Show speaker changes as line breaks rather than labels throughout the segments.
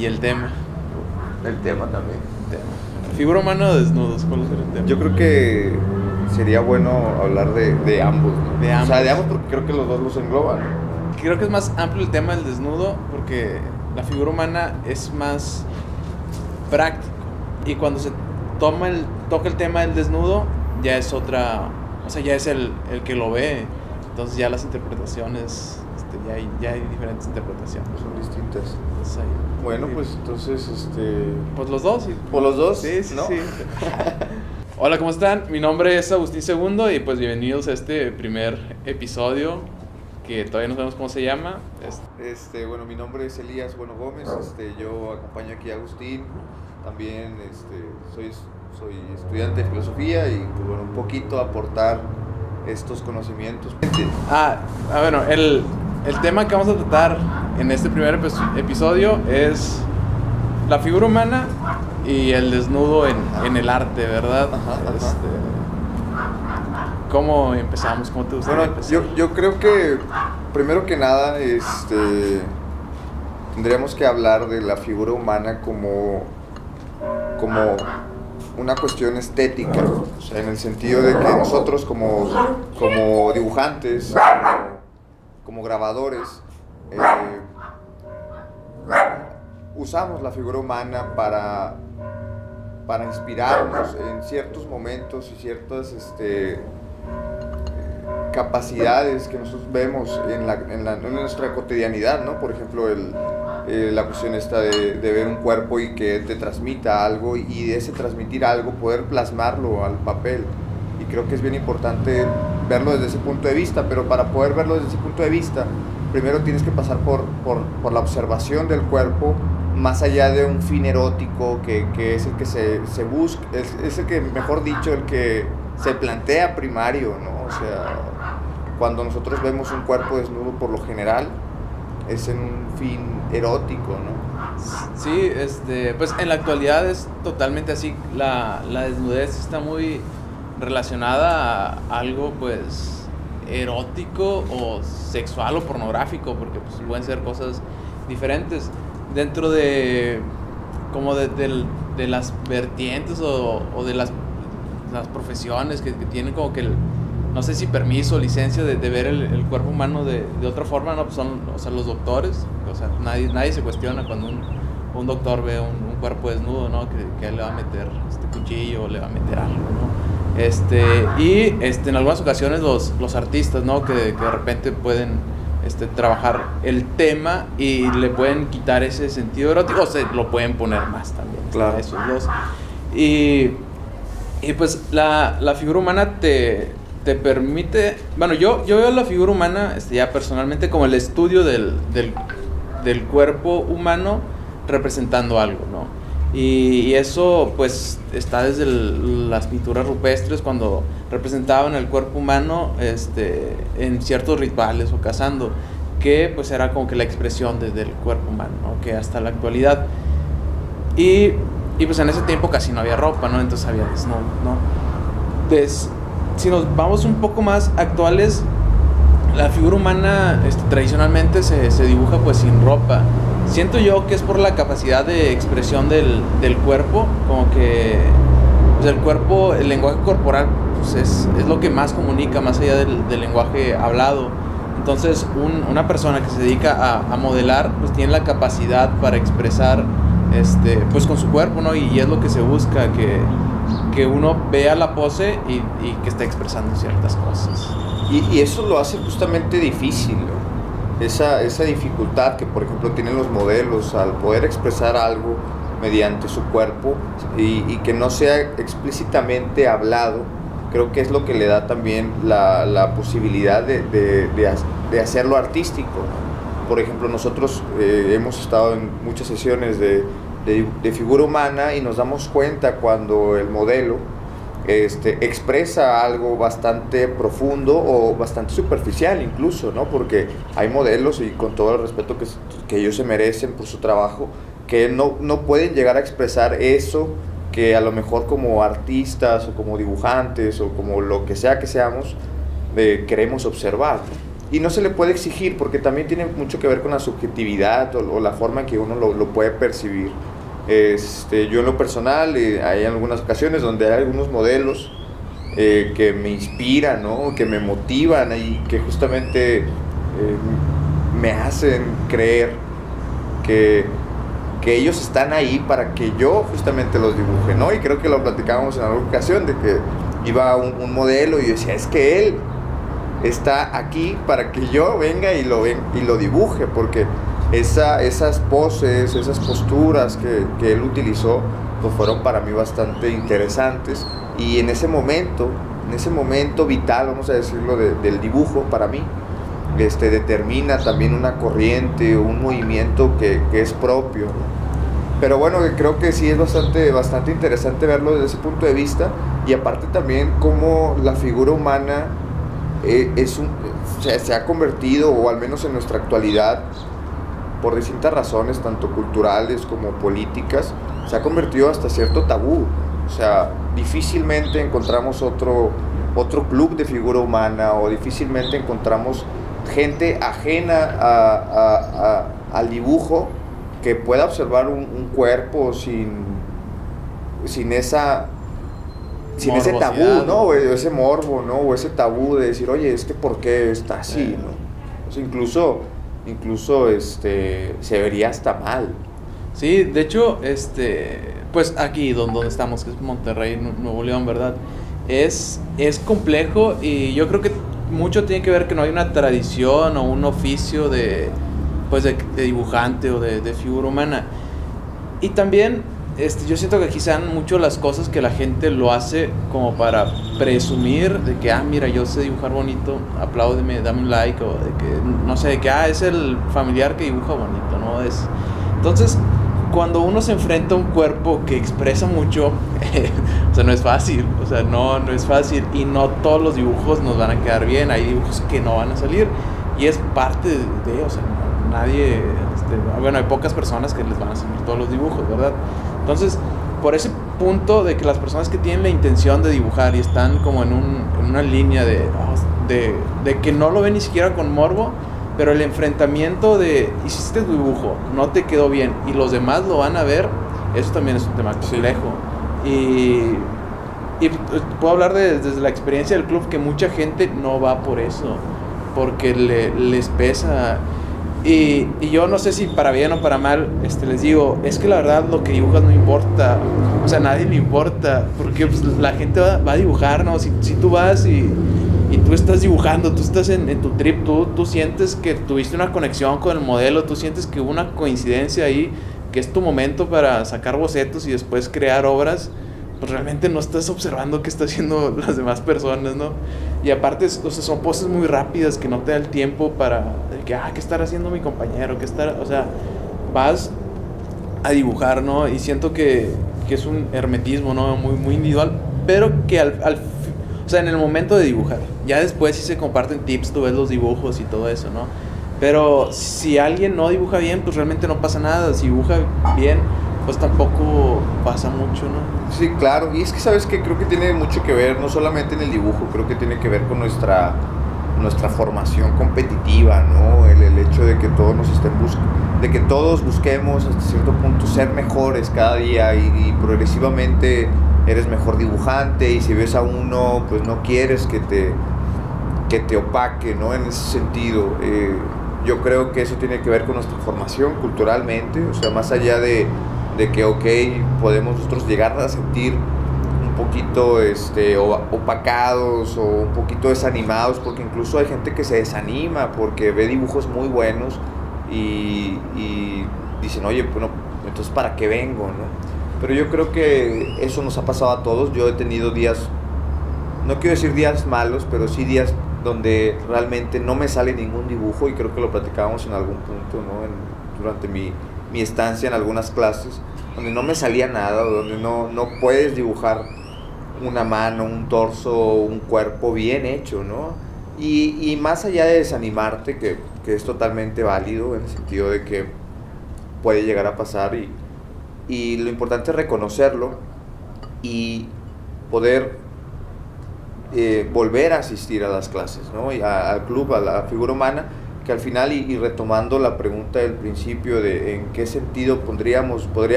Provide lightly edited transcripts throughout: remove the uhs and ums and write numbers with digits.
Y el tema.
El tema también.
Figura humana o desnudos, ¿cuál es el tema?
Yo creo que sería bueno hablar de ambos, ¿no?
De ambos.
O sea, de ambos porque creo que los dos los engloban.
Creo que es más amplio el tema del desnudo porque la figura humana es más práctico. Y cuando se toca el tema del desnudo, ya es otra... O sea, ya es el que lo ve. Entonces ya las interpretaciones... ya hay diferentes interpretaciones.
Son distintas.
Entonces,
Bueno, pues entonces,
pues los dos. Sí.
¿por los dos?
Sí, sí,
¿no?
sí. Hola, ¿cómo están? Mi nombre es Agustín Segundo y pues bienvenidos a este primer episodio que todavía no sabemos cómo se llama.
Bueno, mi nombre es Elías Bueno Gómez, yo acompaño aquí a Agustín, también soy estudiante de filosofía y pues, bueno, un poquito aportar estos conocimientos.
Bueno, el tema que vamos a tratar en este primer episodio es la figura humana y el desnudo en el arte, ¿verdad?
Ajá.
¿Cómo empezamos? ¿Cómo te gustaría empezar?
Yo creo que primero que nada tendríamos que hablar de la figura humana como una cuestión estética, o sea, en el sentido de que nosotros como dibujantes, como grabadores, usamos la figura humana para inspirarnos en ciertos momentos y ciertas capacidades que nosotros vemos en nuestra cotidianidad, ¿no? Por ejemplo, la cuestión esta de ver un cuerpo y que te transmita algo y de ese transmitir algo poder plasmarlo al papel. Y creo que es bien importante verlo desde ese punto de vista, pero para poder verlo desde ese punto de vista, primero tienes que pasar por la observación del cuerpo, más allá de un fin erótico que es el que se busca, es el que, mejor dicho, el que se plantea primario, ¿no? O sea, cuando nosotros vemos un cuerpo desnudo, por lo general, es en un fin erótico, ¿no?
Sí, pues en la actualidad es totalmente así. La desnudez está muy relacionada a algo, pues, erótico o sexual o pornográfico, porque pues, pueden ser cosas diferentes. Dentro de las vertientes o de las profesiones que tienen como que no sé si permiso o licencia de ver el cuerpo humano de otra forma, ¿no? Pues son, o sea, los doctores, o sea, nadie se cuestiona cuando un doctor ve un cuerpo desnudo, ¿no? Que le va a meter cuchillo o le va a meter algo, ¿no? Y en algunas ocasiones los artistas, ¿no? Que de repente pueden trabajar el tema y le pueden quitar ese sentido erótico o se lo pueden poner más también.
Claro.
Esos dos. Y pues la figura humana te permite... Bueno, yo veo la figura humana ya personalmente como el estudio del cuerpo humano representando algo, ¿no? Y eso pues está desde las pinturas rupestres cuando representaban el cuerpo humano en ciertos rituales o cazando, que pues era como que la expresión del cuerpo humano, ¿no? Que hasta la actualidad y pues en ese tiempo casi no había ropa, ¿no? Entonces había desnudo, ¿no? Si nos vamos un poco más actuales, la figura humana tradicionalmente se dibuja pues sin ropa. Siento yo que es por la capacidad de expresión del cuerpo, como que pues el cuerpo, el lenguaje corporal pues es lo que más comunica, más allá del lenguaje hablado. Entonces una persona que se dedica a modelar pues tiene la capacidad para expresar pues con su cuerpo, ¿no? Y es lo que se busca, que uno vea la pose y que está expresando ciertas cosas.
Y eso lo hace justamente difícil, ¿no? Esa dificultad que, por ejemplo, tienen los modelos al poder expresar algo mediante su cuerpo y que no sea explícitamente hablado, creo que es lo que le da también la posibilidad de hacerlo artístico, ¿no? Por ejemplo, nosotros hemos estado en muchas sesiones de figura humana y nos damos cuenta cuando el modelo expresa algo bastante profundo o bastante superficial incluso, ¿no? Porque hay modelos, y con todo el respeto que ellos se merecen por su trabajo, que no pueden llegar a expresar eso que a lo mejor como artistas o como dibujantes o como lo que sea que seamos queremos observar, ¿no? y no se le puede exigir porque también tiene mucho que ver con la subjetividad o la forma en que uno lo puede percibir. Yo en lo personal, hay algunas ocasiones donde hay algunos modelos que me inspiran, ¿no? Que me motivan y que justamente me hacen creer que ellos están ahí para que yo justamente los dibuje, ¿no? Y creo que lo platicábamos en alguna ocasión de que iba un modelo y yo decía, es que él está aquí para que yo venga y lo dibuje, porque esas poses, esas posturas que él utilizó, pues fueron para mí bastante interesantes, y en ese momento vital, vamos a decirlo, del dibujo para mí, determina también una corriente, un movimiento que es propio, ¿no? Pero bueno, creo que sí es bastante interesante verlo desde ese punto de vista, y aparte también cómo la figura humana se ha convertido, o al menos en nuestra actualidad, por distintas razones, tanto culturales como políticas, se ha convertido hasta cierto tabú. O sea, difícilmente encontramos otro club de figura humana, o difícilmente encontramos gente ajena al dibujo que pueda observar un cuerpo sin ese tabú, ¿no? O ese morbo, ¿no? O ese tabú de decir, oye, ¿por qué está así, no? O sea, incluso se vería hasta mal.
Sí, de hecho, pues aquí donde estamos, que es Monterrey, Nuevo León, ¿verdad? Es complejo, y yo creo que mucho tiene que ver que no hay una tradición o un oficio de dibujante o de figura humana. Y también yo siento que quizá mucho las cosas que la gente lo hace como para presumir de que, mira, yo sé dibujar bonito, apláudeme, dame un like, o de que, no sé, de que, es el familiar que dibuja bonito, ¿no? Entonces, cuando uno se enfrenta a un cuerpo que expresa mucho, o sea, no es fácil, no es fácil, y no todos los dibujos nos van a quedar bien, hay dibujos que no van a salir, y es parte de, o sea, nadie, bueno, hay pocas personas que les van a salir todos los dibujos, ¿verdad? Entonces, por ese punto de que las personas que tienen la intención de dibujar y están como en una línea de que no lo ven ni siquiera con morbo, pero el enfrentamiento de hiciste tu dibujo, no te quedó bien y los demás lo van a ver, eso también es un tema complejo. Sí. Y puedo hablar desde la experiencia del club, que mucha gente no va por eso, porque les pesa. Y yo no sé si para bien o para mal, les digo, es que la verdad lo que dibujas no importa, o sea, a nadie le importa, porque pues, la gente va a dibujar, ¿no? Si tú vas y tú estás dibujando, tú estás en tu trip, tú sientes que tuviste una conexión con el modelo, tú sientes que hubo una coincidencia ahí, que es tu momento para sacar bocetos y después crear obras, pues realmente no estás observando qué están haciendo las demás personas, ¿no? Y aparte, o sea, son poses muy rápidas que no te da el tiempo para que, ¿qué estará haciendo mi compañero? O sea, vas a dibujar, ¿no? Y siento que es un hermetismo, ¿no? Muy, muy individual, pero que o sea, en el momento de dibujar, ya después sí se comparten tips, tú ves los dibujos y todo eso, ¿no? Pero si alguien no dibuja bien, pues realmente no pasa nada. Si dibuja bien, pues tampoco pasa mucho, ¿no?
Sí, claro, y es que sabes que creo que tiene mucho que ver, no solamente en el dibujo, creo que tiene que ver con nuestra formación competitiva, ¿no? El hecho de que todos de que todos busquemos hasta cierto punto ser mejores cada día, y progresivamente eres mejor dibujante, y si ves a uno, pues no quieres que te opaque, ¿no? En ese sentido, yo creo que eso tiene que ver con nuestra formación culturalmente, o sea, más allá de que, podemos nosotros llegar a sentir un poquito opacados o un poquito desanimados, porque incluso hay gente que se desanima porque ve dibujos muy buenos y dicen, oye, bueno, entonces ¿para qué vengo, no? Pero yo creo que eso nos ha pasado a todos. Yo he tenido días, no quiero decir días malos, pero sí días donde realmente no me sale ningún dibujo, y creo que lo platicábamos en algún punto, ¿no? Durante mi estancia en algunas clases, donde no me salía nada, donde no puedes dibujar una mano, un torso, un cuerpo bien hecho, ¿no? Y más allá de desanimarte, que es totalmente válido, en el sentido de que puede llegar a pasar, y lo importante es reconocerlo y poder volver a asistir a las clases, ¿no? Y al club, a la figura humana, que al final, y retomando la pregunta del principio de en qué sentido podríamos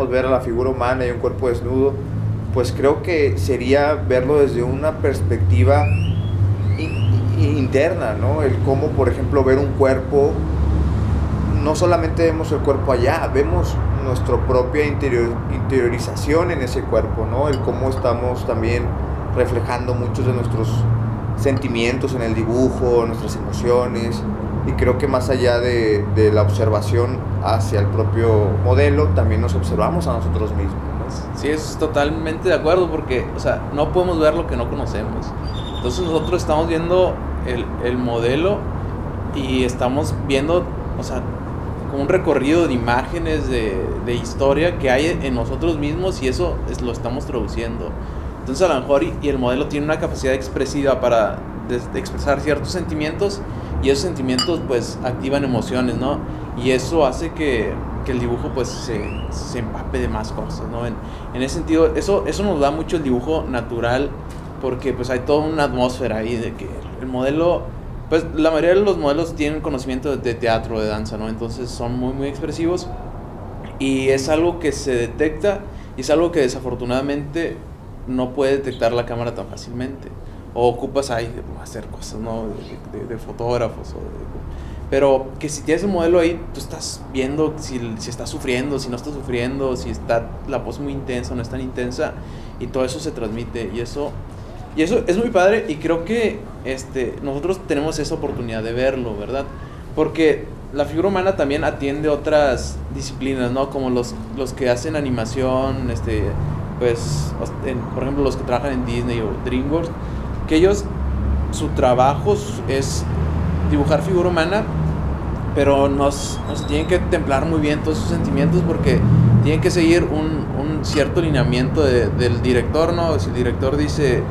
ver a la figura humana y un cuerpo desnudo, pues creo que sería verlo desde una perspectiva interna, ¿no? El cómo, por ejemplo, ver un cuerpo, no solamente vemos el cuerpo allá, vemos nuestra propia interiorización en ese cuerpo, ¿no? El cómo estamos también reflejando muchos de nuestros sentimientos en el dibujo, nuestras emociones, y creo que más allá de la observación hacia el propio modelo, también nos observamos a nosotros mismos, ¿no?
Sí, es totalmente de acuerdo, porque, o sea, no podemos ver lo que no conocemos. Entonces nosotros estamos viendo el modelo y estamos viendo, o sea, como un recorrido de imágenes, de historia que hay en nosotros mismos, y eso lo estamos traduciendo. Entonces a lo mejor y el modelo tiene una capacidad expresiva para de expresar ciertos sentimientos, y esos sentimientos pues activan emociones, ¿no? Y eso hace que el dibujo pues se empape de más cosas, ¿no? En ese sentido, eso nos da mucho el dibujo natural, porque pues hay toda una atmósfera ahí de que el modelo, pues la mayoría de los modelos tienen conocimiento de teatro, de danza, ¿no? Entonces son muy muy expresivos, y es algo que se detecta, y es algo que desafortunadamente no puede detectar la cámara tan fácilmente, o ocupas ahí hacer cosas, ¿no? de fotógrafos, pero que si tienes un modelo ahí, tú estás viendo si está sufriendo, si no está sufriendo, si está la pose muy intensa o no es tan intensa, y todo eso se transmite, y eso es muy padre, y creo que nosotros tenemos esa oportunidad de verlo, ¿verdad? Porque la figura humana también atiende otras disciplinas, ¿no? Como los que hacen animación, pues, por ejemplo, los que trabajan en Disney o DreamWorks, que ellos, su trabajo es dibujar figura humana, pero nos tienen que templar muy bien todos sus sentimientos, porque tienen que seguir un cierto lineamiento del director, ¿no? Si el director dice,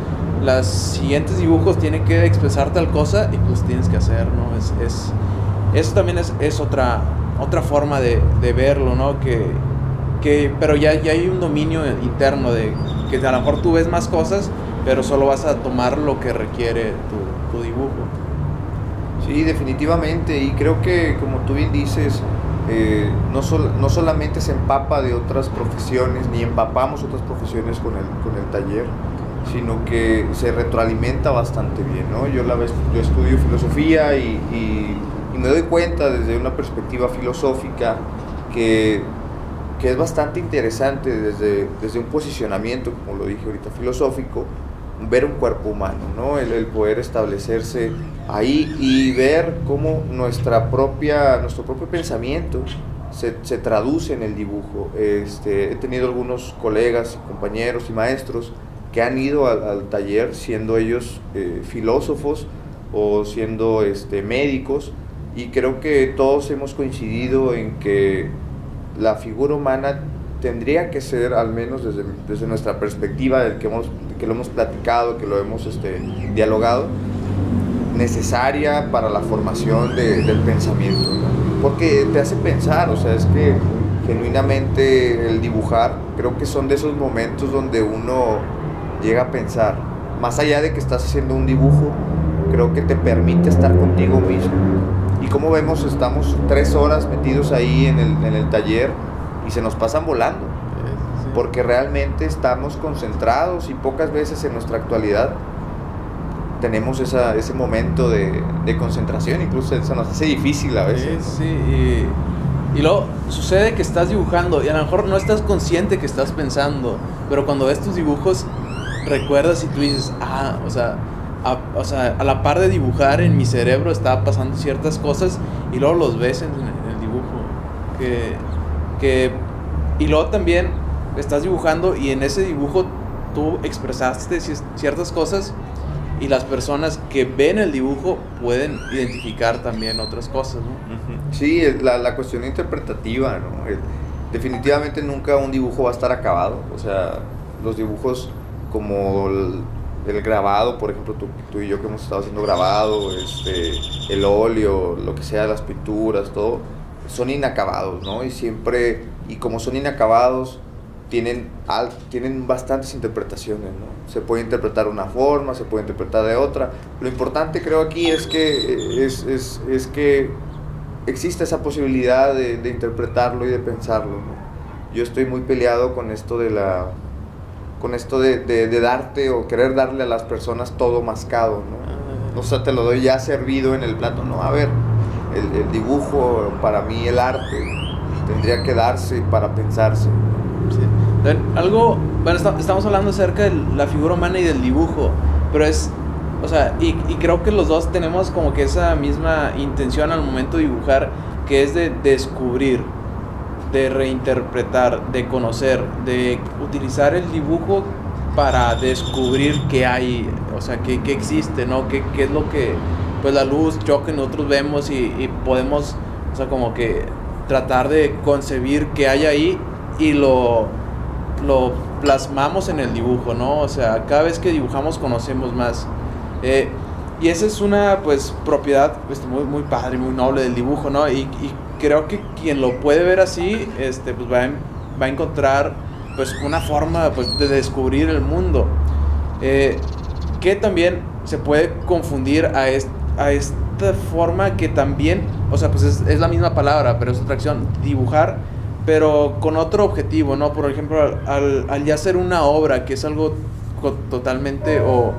los siguientes dibujos tienen que expresar tal cosa, y pues tienes que hacer, ¿no? Eso también es otra forma de verlo, ¿no? Pero ya hay un dominio interno de que a lo mejor tú ves más cosas, pero solo vas a tomar lo que requiere tu dibujo.
Sí, definitivamente, y creo que, como tú bien dices, no solamente se empapa de otras profesiones, ni empapamos otras profesiones con el taller, sino que se retroalimenta bastante bien, ¿no? Yo estudio filosofía y me doy cuenta desde una perspectiva filosófica que es bastante interesante desde un posicionamiento, como lo dije ahorita, filosófico, ver un cuerpo humano, ¿no? El poder establecerse ahí y ver cómo nuestro propio pensamiento se traduce en el dibujo. He tenido algunos colegas, compañeros y maestros que han ido al taller siendo ellos filósofos o siendo médicos, y creo que todos hemos coincidido en que la figura humana tendría que ser, al menos desde nuestra perspectiva, que lo hemos platicado, que lo hemos dialogado, necesaria para la formación del pensamiento, ¿no? Porque te hace pensar, o sea, es que genuinamente el dibujar, creo que son de esos momentos donde uno llega a pensar, más allá de que estás haciendo un dibujo, creo que te permite estar contigo mismo. Y como vemos, estamos 3 horas metidos ahí en el taller, y se nos pasan volando, porque realmente estamos concentrados, y pocas veces en nuestra actualidad tenemos ese momento de concentración. Incluso se nos hace difícil a veces.
Sí, y luego sucede que estás dibujando y a lo mejor no estás consciente que estás pensando, pero cuando ves tus dibujos recuerdas y tú dices, o sea, a la par de dibujar, en mi cerebro estaba pasando ciertas cosas, y luego los ves en el dibujo. Y luego también estás dibujando, y en ese dibujo tú expresaste ciertas cosas, y las personas que ven el dibujo pueden identificar también otras cosas, ¿no?
Sí, la cuestión interpretativa, ¿no? Definitivamente nunca un dibujo va a estar acabado. O sea, los dibujos como el grabado, por ejemplo, tú y yo que hemos estado haciendo grabado, el óleo, lo que sea, las pinturas, todo, son inacabados, ¿no? Y como son inacabados, tienen bastantes interpretaciones, ¿no? Se puede interpretar de una forma, se puede interpretar de otra. Lo importante creo aquí es que, es que existe esa posibilidad de interpretarlo y de pensarlo, ¿no? Yo estoy muy peleado con esto de darte o querer darle a las personas todo mascado, ¿no? O sea, te lo doy ya servido en el plato, ¿no? A ver, el dibujo, para mí el arte, tendría que darse para pensarse.
Sí. Bueno, estamos hablando acerca de la figura humana y del dibujo, pero o sea, y creo que los dos tenemos como que esa misma intención al momento de dibujar, que es de descubrir, de reinterpretar, de conocer, de utilizar el dibujo para descubrir qué hay, o sea, qué existe, ¿no? Qué es lo que, pues la luz, yo que nosotros vemos y podemos, o sea, como que tratar de concebir qué hay ahí y lo plasmamos en el dibujo, ¿no? O sea, cada vez que dibujamos conocemos más. Y esa es una, pues, propiedad pues, muy, muy padre, muy noble del dibujo, ¿no? Y creo que quien lo puede ver así, pues va a encontrar, pues, una forma, pues, de descubrir el mundo. Que también se puede confundir a esta forma que también, o sea, pues es la misma palabra, pero es otra acción, dibujar, pero con otro objetivo, ¿no? Por ejemplo, al ya hacer una obra, que es algo totalmente, o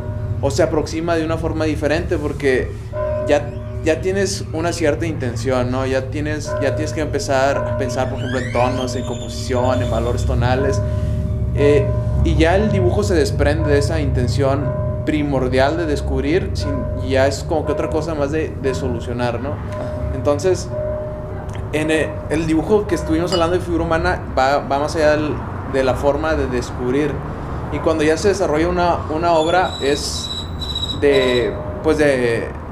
se aproxima de una forma diferente, porque ya tienes una cierta intención, ¿no? Ya tienes que empezar a pensar, por ejemplo, en tonos, en composición, en valores tonales, y ya el dibujo se desprende de esa intención primordial de descubrir, ya es como que otra cosa más de solucionar, ¿no? Entonces, en el dibujo que estuvimos hablando de figura humana va más allá de la forma de descubrir, y cuando ya se desarrolla una obra es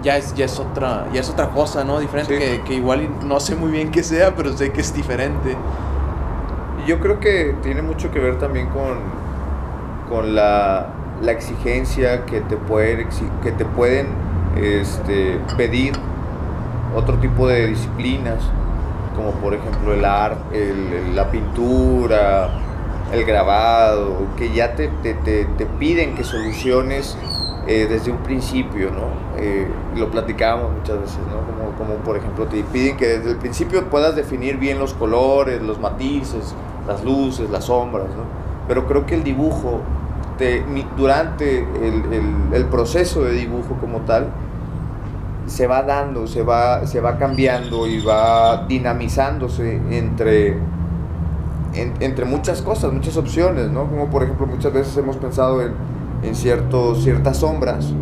ya es otra cosa, ¿no? Diferente, sí. que igual no sé muy bien qué sea, pero sé que es diferente.
Yo creo que tiene mucho que ver también con la exigencia que te pueden pedir otro tipo de disciplinas, como por ejemplo el arte, la pintura, el grabado, que ya te piden que soluciones desde un principio, ¿no? Lo platicábamos muchas veces, ¿no? Como por ejemplo te piden que desde el principio puedas definir bien los colores, los matices, las luces, las sombras, ¿no? Pero creo que el dibujo, durante el proceso de dibujo como tal, se va dando, se va cambiando y va dinamizándose entre muchas cosas, muchas opciones, ¿no? Como por ejemplo muchas veces hemos pensado en ciertas sombras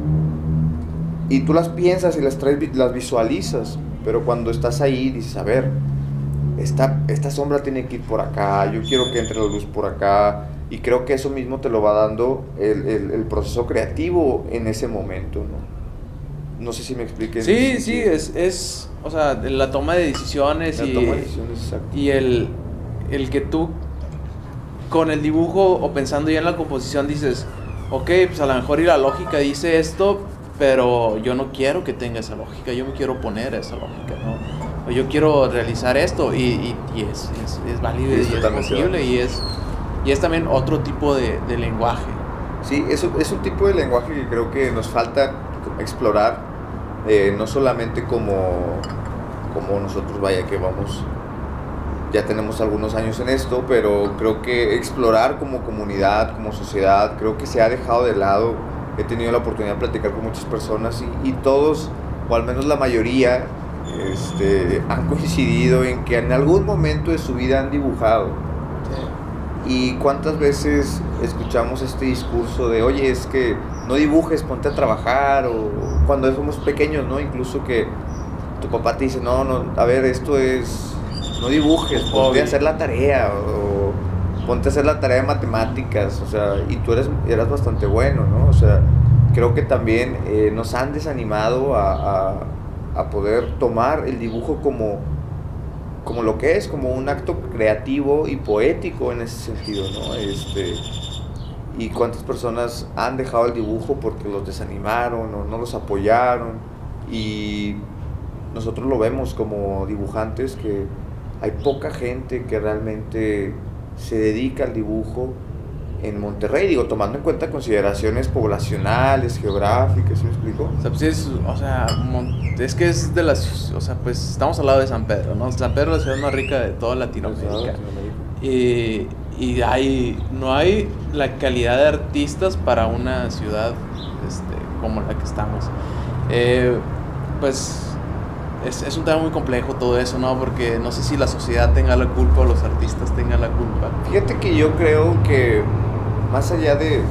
y tú las piensas y las visualizas, pero cuando estás ahí dices, a ver, esta sombra tiene que ir por acá, yo quiero que entre la luz por acá, y creo que eso mismo te lo va dando el proceso creativo en ese momento, ¿no? No sé si me expliqué.
Sí, es o sea, la toma de decisiones,
exacto.
Y el que tú con el dibujo o pensando ya en la composición dices, ok, pues a lo mejor y la lógica dice esto, pero yo no quiero que tenga esa lógica, yo me quiero poner esa lógica, ¿no? O yo quiero realizar esto y es válido y es posible y es también otro tipo de lenguaje.
Sí, es un tipo de lenguaje que creo que nos falta explorar, no solamente como nosotros, que ya tenemos algunos años en esto, pero creo que explorar como comunidad, como sociedad, creo que se ha dejado de lado. He tenido la oportunidad de platicar con muchas personas y todos, o al menos la mayoría, han coincidido en que en algún momento de su vida han dibujado. Y cuántas veces escuchamos este discurso de, oye, es que no dibujes, ponte a trabajar, o cuando somos pequeños, ¿no? Incluso que tu papá te dice, no, a ver, no dibujes, ponte a hacer la tarea, o ponte a hacer la tarea de matemáticas, o sea, y tú eras bastante bueno, ¿no? O sea, creo que también nos han desanimado a poder tomar el dibujo como lo que es, como un acto creativo y poético en ese sentido, ¿no? Y cuántas personas han dejado el dibujo porque los desanimaron o no los apoyaron, y nosotros lo vemos como dibujantes, que hay poca gente que realmente se dedica al dibujo en Monterrey? Digo, tomando en cuenta consideraciones poblacionales, geográficas, ¿sí me explico?
O sea, pues es que es de las, o sea, pues estamos al lado de San Pedro, ¿no? San Pedro es la ciudad más rica de toda Latinoamérica. Y no hay la calidad de artistas para una ciudad como la que estamos. Pues es un tema muy complejo todo eso, ¿no? Porque no sé si la sociedad tenga la culpa o los artistas tengan la culpa.
Fíjate que yo creo que más allá de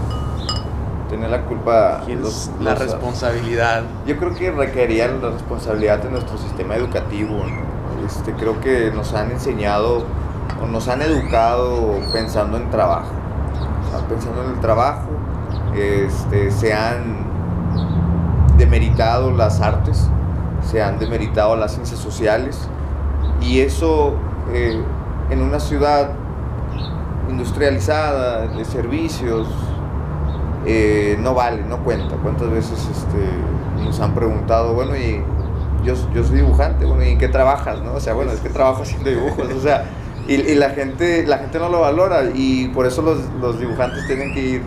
tener la culpa,
la responsabilidad.
Yo creo que requería la responsabilidad de nuestro sistema educativo, ¿no? Creo que nos han enseñado o nos han educado pensando en trabajo, o sea, pensando en el trabajo. Se han demeritado las artes, se han demeritado las ciencias sociales, y eso en una ciudad industrializada de servicios no vale, no cuenta. ¿Cuántas veces nos han preguntado, bueno, y yo soy dibujante, bueno, ¿y en qué trabajas, no? O sea, bueno, es que trabajo haciendo dibujos, o sea, y la gente no lo valora, y por eso los dibujantes tienen que ir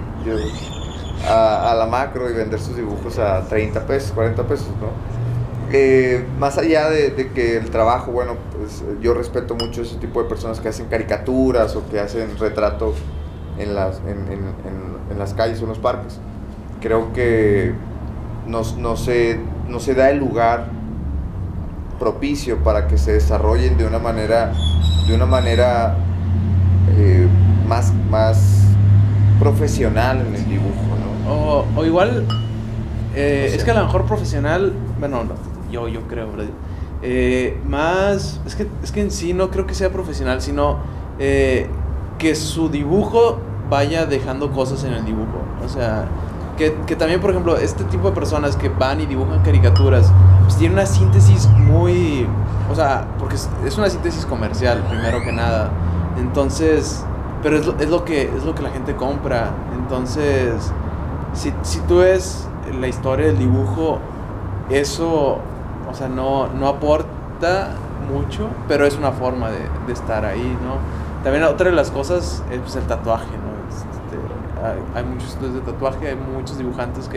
a la macro y vender sus dibujos a 30 pesos, 40 pesos, ¿no? Más allá de que el trabajo, bueno, pues yo respeto mucho ese tipo de personas que hacen caricaturas o que hacen retrato en las calles o en los parques. Creo que no se da el lugar propicio para que se desarrollen de una manera más profesional en el dibujo, ¿no?
O igual, es que a lo mejor profesional, bueno, no, yo creo, ¿verdad? Más, es que en sí no creo que sea profesional, sino que su dibujo vaya dejando cosas en el dibujo. O sea, que también, por ejemplo, este tipo de personas que van y dibujan caricaturas, pues tienen una síntesis muy, o sea, porque es una síntesis comercial, primero que nada. Entonces, pero es lo que la gente compra. Entonces, si tú ves la historia del dibujo, eso, o sea, no aporta mucho, pero es una forma de estar ahí, ¿no? También otra de las cosas es pues, el tatuaje, ¿no? Hay muchos estudios de tatuaje, hay muchos dibujantes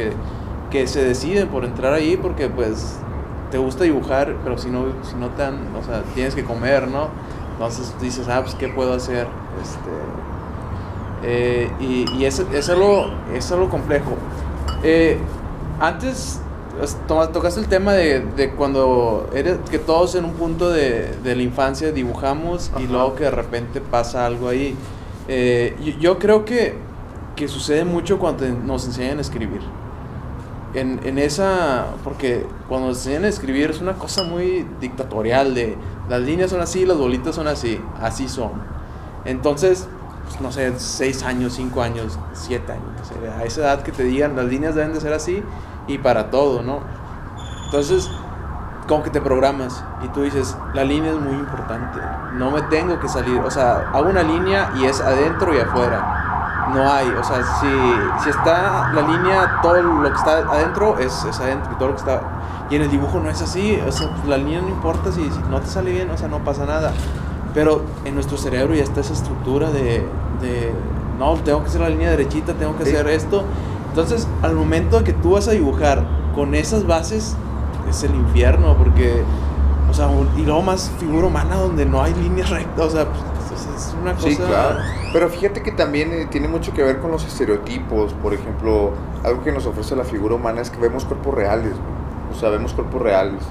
que se deciden por entrar ahí porque pues te gusta dibujar, pero si no te dan, o sea, tienes que comer, ¿no? Entonces dices, pues ¿qué puedo hacer? Y es algo complejo. Antes tocaste el tema de cuando que todos en un punto de la infancia dibujamos. Ajá. Y luego que de repente pasa algo ahí. Yo creo que sucede mucho cuando nos enseñan a escribir. En esa, porque cuando nos enseñan a escribir es una cosa muy dictatorial de las líneas son así, las bolitas son así son. Entonces, pues, no sé, 6 años, 5 años, 7 años, no sé, a esa edad que te digan las líneas deben de ser así y para todo, ¿no? Entonces, como que te programas y tú dices, la línea es muy importante, no me tengo que salir, o sea, hago una línea y es adentro y afuera. No hay, o sea, si está la línea, todo lo que está adentro es adentro y todo lo que está... Y en el dibujo no es así, o sea, la línea no importa si no te sale bien, o sea, no pasa nada. Pero en nuestro cerebro ya está esa estructura de no, tengo que hacer la línea derechita, tengo que hacer esto. Entonces, al momento de que tú vas a dibujar con esas bases, es el infierno, porque, o sea, y luego más figura humana donde no hay líneas rectas, o sea, pues, es una cosa...
Sí, claro. Pero fíjate que también tiene mucho que ver con los estereotipos. Por ejemplo, algo que nos ofrece la figura humana es que vemos cuerpos reales, ¿no? O sea, vemos cuerpos reales.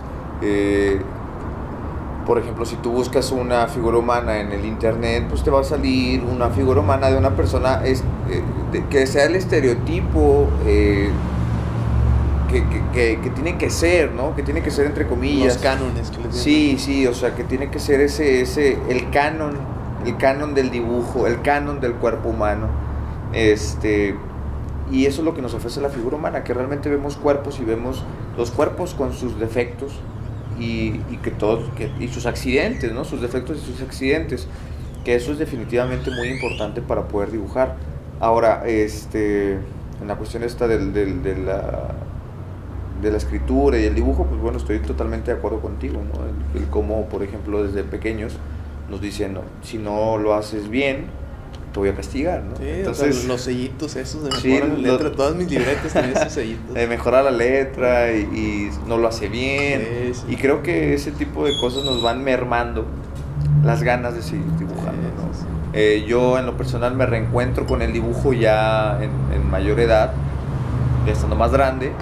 Por ejemplo, si tú buscas una figura humana en el internet, pues te va a salir una figura humana de una persona que sea el estereotipo que tiene que ser, ¿no? Que tiene que ser entre comillas.
Los cánones que les digo.
Sí, o sea, que tiene que ser el canon del dibujo, el canon del cuerpo humano. Y eso es lo que nos ofrece la figura humana, que realmente vemos cuerpos y vemos los cuerpos con sus defectos y sus accidentes, ¿no? Sus defectos y sus accidentes, que eso es definitivamente muy importante para poder dibujar. Ahora, en la cuestión esta de la escritura y el dibujo, pues bueno, estoy totalmente de acuerdo contigo, ¿no? El cómo, por ejemplo, desde pequeños nos dicen, no, si no lo haces bien, te voy a castigar, ¿no?
Sí,
Entonces,
o sea, los sellitos esos de
sí,
mejora la letra, todas mis libretas tenían esos sellitos.
mejora la letra y no lo hace bien.
Sí, sí.
Y creo que ese tipo de cosas nos van mermando las ganas de seguir dibujando, ¿no?
Sí, sí.
Yo en lo personal me reencuentro con el dibujo ya en mayor edad, ya estando más grande,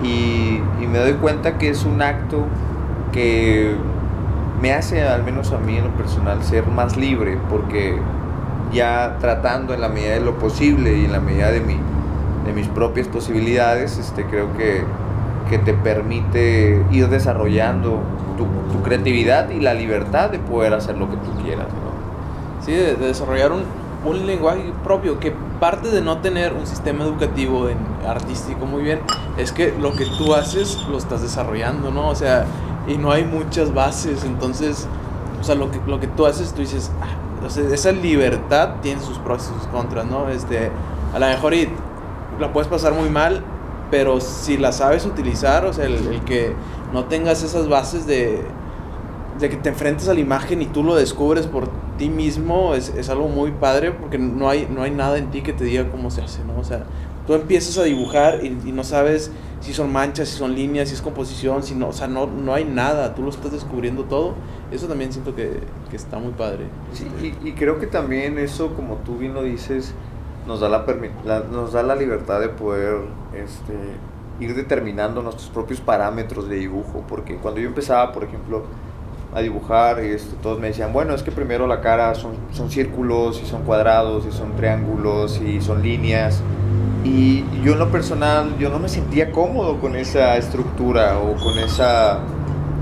y me doy cuenta que es un acto que me hace, al menos a mí en lo personal, ser más libre, porque ya tratando en la medida de lo posible y en la medida de mis propias posibilidades, creo que te permite ir desarrollando tu creatividad y la libertad de poder hacer lo que tú quieras, ¿no?
Sí, de desarrollar un lenguaje propio, que parte de no tener un sistema educativo artístico muy bien, es que lo que tú haces lo estás desarrollando, ¿no? O sea, y no hay muchas bases, entonces, o sea, lo que tú haces, tú dices, o sea, esa libertad tiene sus pros y sus contras, ¿no? A lo mejor la puedes pasar muy mal, pero si la sabes utilizar, o sea, el que no tengas esas bases de que te enfrentes a la imagen y tú lo descubres por ti mismo, es algo muy padre, porque no hay nada en ti que te diga cómo se hace, ¿no? O sea, tú empiezas a dibujar y no sabes si son manchas, si son líneas, si es composición, si no, o sea, no hay nada, tú lo estás descubriendo todo. Eso también siento que está muy padre.
Sí, y creo que también eso, como tú bien lo dices, nos da la libertad de poder ir determinando nuestros propios parámetros de dibujo, porque cuando yo empezaba, por ejemplo, a dibujar, todos me decían, bueno, es que primero la cara son círculos, y son cuadrados, y son triángulos, y son líneas, y yo en lo personal, yo no me sentía cómodo con esa estructura o con esa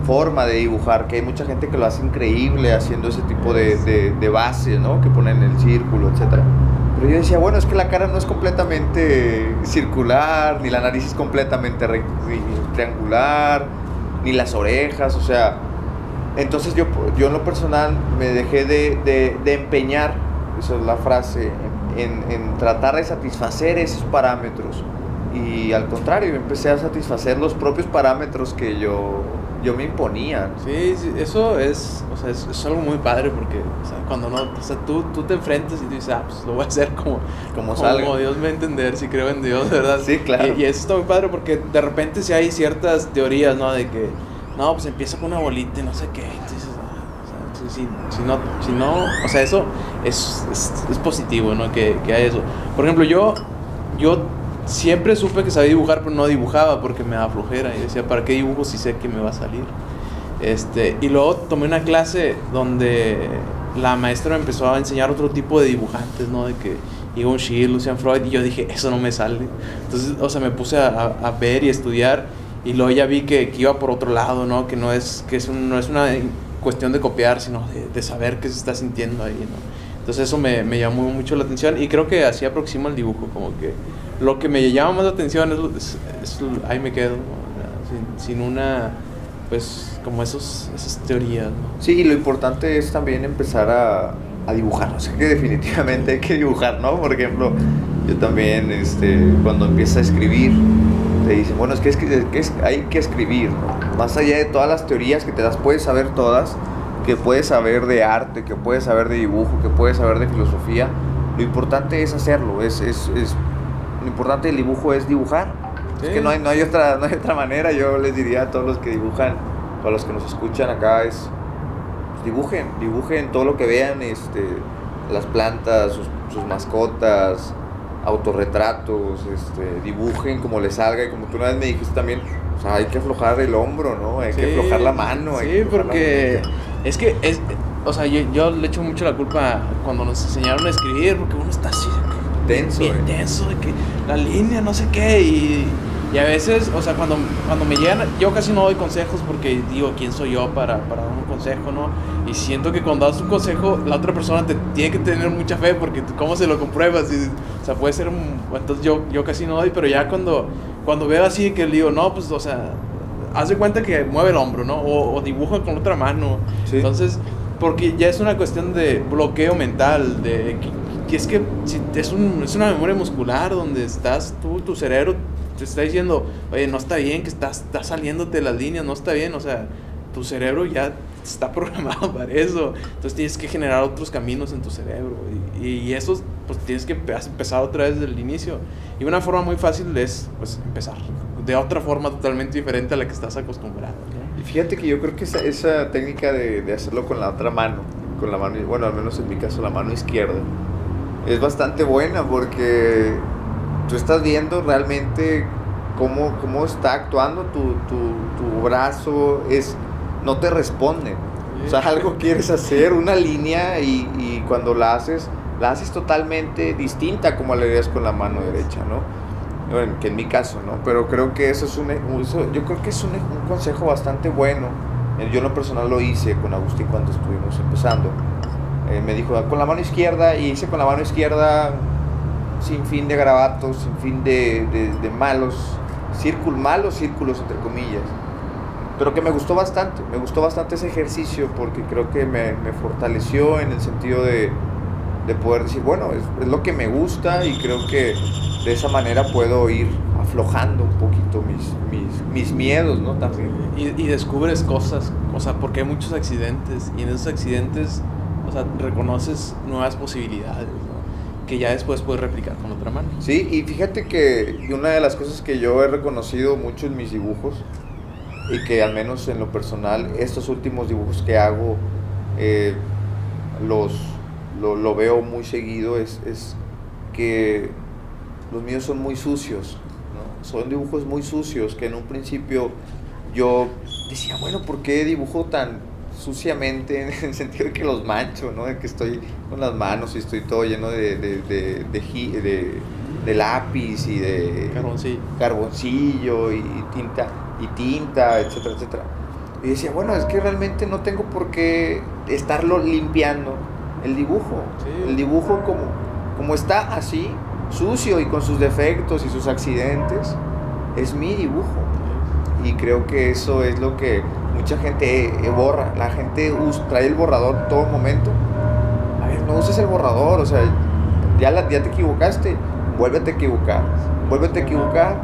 forma de dibujar, que hay mucha gente que lo hace increíble haciendo ese tipo de base, ¿no? Que ponen el círculo, etcétera. Pero yo decía, bueno, es que la cara no es completamente circular, ni la nariz es completamente triangular, ni las orejas, o sea, entonces yo en lo personal me dejé de empeñar, esa es la frase, en tratar de satisfacer esos parámetros, y al contrario, empecé a satisfacer los propios parámetros que yo me imponía.
Sí, eso es, o sea, es algo muy padre, porque, o sea, cuando no, o sea, tú te enfrentas y tú dices, pues lo voy a hacer como Dios me va a entender, si creo en Dios, ¿verdad?
Sí, claro.
Y eso está muy padre, porque de repente sí hay ciertas teorías, ¿no? De que, no, pues empieza con una bolita y no sé qué, entonces, o sea, si no, o sea, eso es positivo, ¿no? Que hay eso. Por ejemplo, yo siempre supe que sabía dibujar, pero no dibujaba porque me daba flojera. Y decía, ¿para qué dibujo si sé que me va a salir? Y luego tomé una clase donde la maestra me empezó a enseñar otro tipo de dibujantes, ¿no? De que Egon Schiele, Lucian Freud, y yo dije, eso no me sale. Entonces, o sea, me puse a ver y estudiar, y luego ya vi que iba por otro lado, ¿no? Que no es una cuestión de copiar, sino de saber qué se está sintiendo ahí, ¿no? Entonces eso me llamó mucho la atención, y creo que así aproximo el dibujo, como que lo que me llama más la atención es ahí me quedo, ¿no? Sin una, pues, como esas teorías, ¿no?
Sí, y lo importante es también empezar a dibujar. O sea, que definitivamente hay que dibujar, ¿no? Por ejemplo, yo también, cuando empiezo a escribir, te dicen, bueno, es que hay que escribir, ¿no? Más allá de todas las teorías que te das, puedes saber todas, que puedes saber de arte, que puedes saber de dibujo, que puedes saber de filosofía. Lo importante es hacerlo, lo importante del dibujo es dibujar. Sí. Es que no hay otra manera. Yo les diría a todos los que dibujan, a los que nos escuchan acá, pues dibujen todo lo que vean, las plantas, sus mascotas, autorretratos, dibujen como les salga. Y como tú una vez me dijiste también, o sea, hay que aflojar el hombro, ¿no? Hay que aflojar la mano.
Sí, porque es que o sea, yo le echo mucho la culpa cuando nos enseñaron a escribir, porque uno está así
tenso,
bien tenso, de que la línea, no sé qué, y a veces, o sea, cuando me llegan, yo casi no doy consejos, porque digo, ¿quién soy yo para dar un consejo, no? Y siento que cuando das un consejo, la otra persona te tiene que tener mucha fe, porque ¿cómo se lo compruebas? O sea, puede ser entonces yo casi no doy, pero ya cuando veo así, que le digo, no, pues, o sea, haz de cuenta que mueve el hombro, ¿no? O dibuja con otra mano. Sí. Entonces, porque ya es una cuestión de bloqueo mental, que es que si es una memoria muscular donde estás tu cerebro te está diciendo, oye, no está bien, que estás saliéndote las líneas, no está bien, o sea, tu cerebro ya está programado para eso. Entonces tienes que generar otros caminos en tu cerebro. Y eso, pues tienes que empezar otra vez desde el inicio. Y una forma muy fácil es, pues, empezar de otra forma totalmente diferente a la que estás acostumbrado, ¿no?
Y fíjate que yo creo que esa técnica de hacerlo con la otra mano, bueno, al menos en mi caso, la mano izquierda, es bastante buena porque tú estás viendo realmente cómo está actuando tu brazo, no te responde. O sea, algo quieres hacer, una línea, y cuando la haces totalmente distinta como la harías con la mano derecha, ¿no? Bueno, que en mi caso, ¿no? Pero creo que yo creo que es un consejo bastante bueno. Yo en lo personal lo hice con Agustín cuando estuvimos empezando. Me dijo, con la mano izquierda, y hice con la mano izquierda sin fin de garabatos, sin fin de malos círculos entre comillas. Pero que me gustó bastante ese ejercicio, porque creo que me fortaleció en el sentido de poder decir, bueno, es lo que me gusta, y creo que de esa manera puedo ir aflojando un poquito mis miedos, ¿no? También.
Y descubres cosas, o sea, porque hay muchos accidentes, y en esos accidentes, o sea, reconoces nuevas posibilidades, ¿no? Que ya después puedes replicar con otra mano.
Sí, y fíjate que una de las cosas que yo he reconocido mucho en mis dibujos, y que al menos en lo personal, estos últimos dibujos que hago, lo veo muy seguido, es que los míos son muy sucios, ¿no? Son dibujos muy sucios que en un principio yo decía, bueno, ¿por qué dibujo tan suciamente? En el sentido de que los mancho, ¿no? De que estoy con las manos y estoy todo lleno de lápiz y de carboncillo y tinta, etcétera, etcétera. Y decía, bueno, es que realmente no tengo por qué estarlo limpiando el dibujo. Sí. El dibujo como está así, sucio y con sus defectos y sus accidentes, es mi dibujo. Y creo que eso es lo que mucha gente borra. La gente trae el borrador en todo momento. A ver, no uses el borrador, o sea, ya te equivocaste, vuélvete a equivocar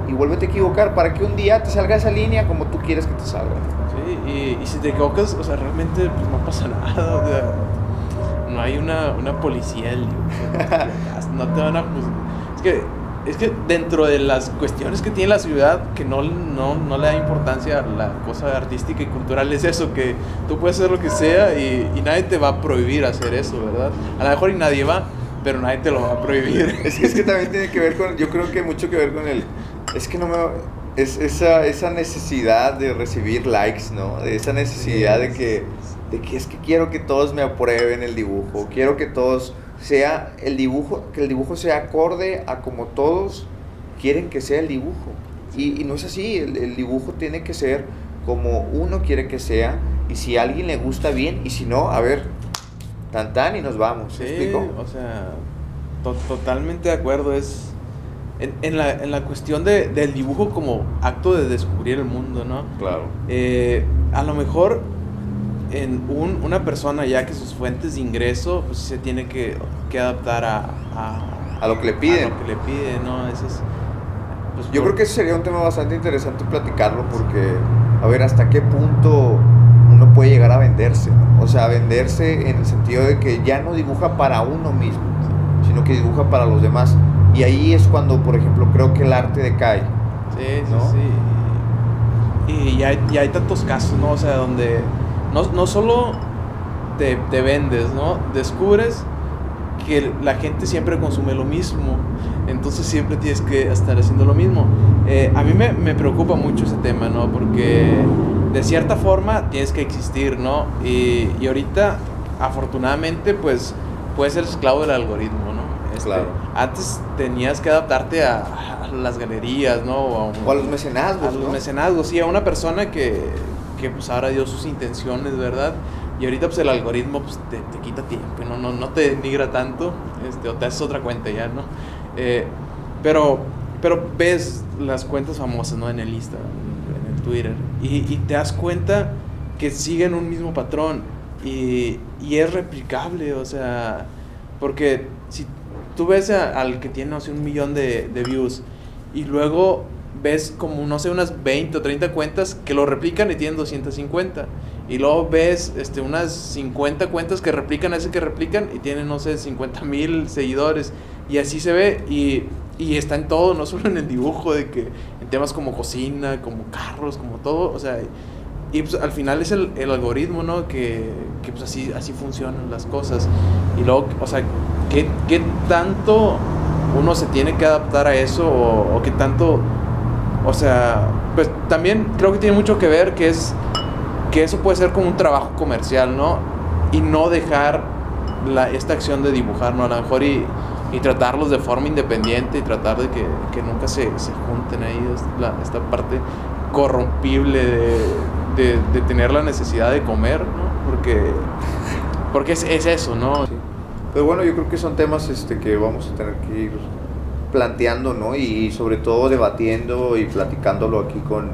y vuélvete a equivocar para que un día te salga esa línea como tú quieres que te salga.
Sí, y si te equivocas, o sea, realmente pues no pasa nada, o sea, no hay una policía en el dibujo, no te van a juzgar. Es que dentro de las cuestiones que tiene la ciudad, que no le da importancia a la cosa artística y cultural, es eso, que tú puedes hacer lo que sea y nadie te va a prohibir hacer eso, ¿verdad? A lo mejor y nadie va, pero nadie te lo va a prohibir.
Es que también tiene que ver con, yo creo que mucho que ver con esa necesidad de recibir likes, ¿no? De esa necesidad de que es que quiero que todos me aprueben el dibujo, quiero que todos que el dibujo sea acorde a como todos quieren que sea el dibujo. Y no es así, el dibujo tiene que ser como uno quiere que sea, y si a alguien le gusta bien, y si no, a ver, tan y nos vamos.
Sí,
¿Me explico?
o sea, totalmente de acuerdo. Es en la cuestión del dibujo como acto de descubrir el mundo, ¿no?
Claro.
A lo mejor una persona, ya que sus fuentes de ingreso, pues se tiene que adaptar a
lo que le piden.
A lo que le piden, ¿no? Eso es, pues,
yo creo que ese sería un tema bastante interesante platicarlo, porque a ver hasta qué punto uno puede llegar a venderse, ¿no? O sea, venderse en el sentido de que ya no dibuja para uno mismo, sino que dibuja para los demás. Y ahí es cuando, por ejemplo, creo que el arte decae.
Sí,
¿no?
sí. Y ya hay tantos casos, ¿no? O sea, donde no solo te vendes, ¿no? Descubres que la gente siempre consume lo mismo, entonces siempre tienes que estar haciendo lo mismo. A mí me preocupa mucho ese tema, ¿no? Porque de cierta forma tienes que existir, ¿no? Y ahorita, afortunadamente, pues puedes ser esclavo del algoritmo, ¿no?
Claro.
Antes tenías que adaptarte a las galerías, ¿no?
O a los mecenazgos,
a los mecenazgos, sí, a una persona que pues ahora dio sus intenciones, ¿verdad? Y ahorita pues el algoritmo pues te quita tiempo, no te denigra tanto, o te haces otra cuenta ya, ¿no? Pero ves las cuentas famosas, ¿no? En el Instagram, en el Twitter, y te das cuenta que siguen un mismo patrón y es replicable, o sea, porque si tú ves al que tiene, no sé, 1 millón de views, y luego ves como, no sé, unas 20 o 30 cuentas que lo replican y tienen 250, y Y luego ves unas 50 cuentas que replican ese que replican y tienen, no sé, 50,000 seguidores. Y así se ve y está en todo, no solo en el dibujo, de que en temas como cocina, como carros, como todo, o sea, y pues al final es el algoritmo, ¿no? Que pues así funcionan las cosas. Y luego, o sea, ¿qué tanto uno se tiene que adaptar a eso o qué tanto, o sea, pues también creo que tiene mucho que ver que eso puede ser como un trabajo comercial, ¿no? Y no dejar esta acción de dibujar, ¿no? A lo mejor y tratarlos de forma independiente y tratar de que nunca se junten ahí esta parte corrompible de tener la necesidad de comer, ¿no? Porque es eso, ¿no?
Sí. Pero bueno, yo creo que son temas que vamos a tener que ir planteando, ¿no? Y sobre todo debatiendo y platicándolo aquí con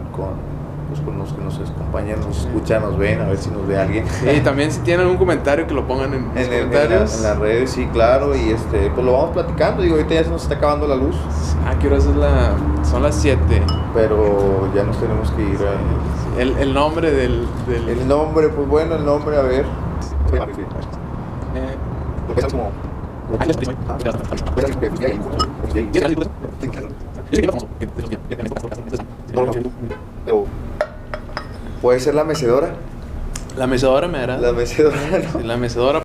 los que nos acompañan, nos escuchan, nos ven, a ver si nos ve alguien.
Y también si tienen algún comentario que lo pongan en los comentarios.
En las redes, sí, claro, y pues lo vamos platicando. Digo, ahorita ya se nos está acabando la luz.
¿Qué horas son las 7?
Pero ya nos tenemos que ir a...
El nombre del...
El nombre, pues bueno, el nombre, a ver. Como... ¿Puede ser la mecedora?
La mecedora me agrada.
La mecedora, ¿no?
La mecedora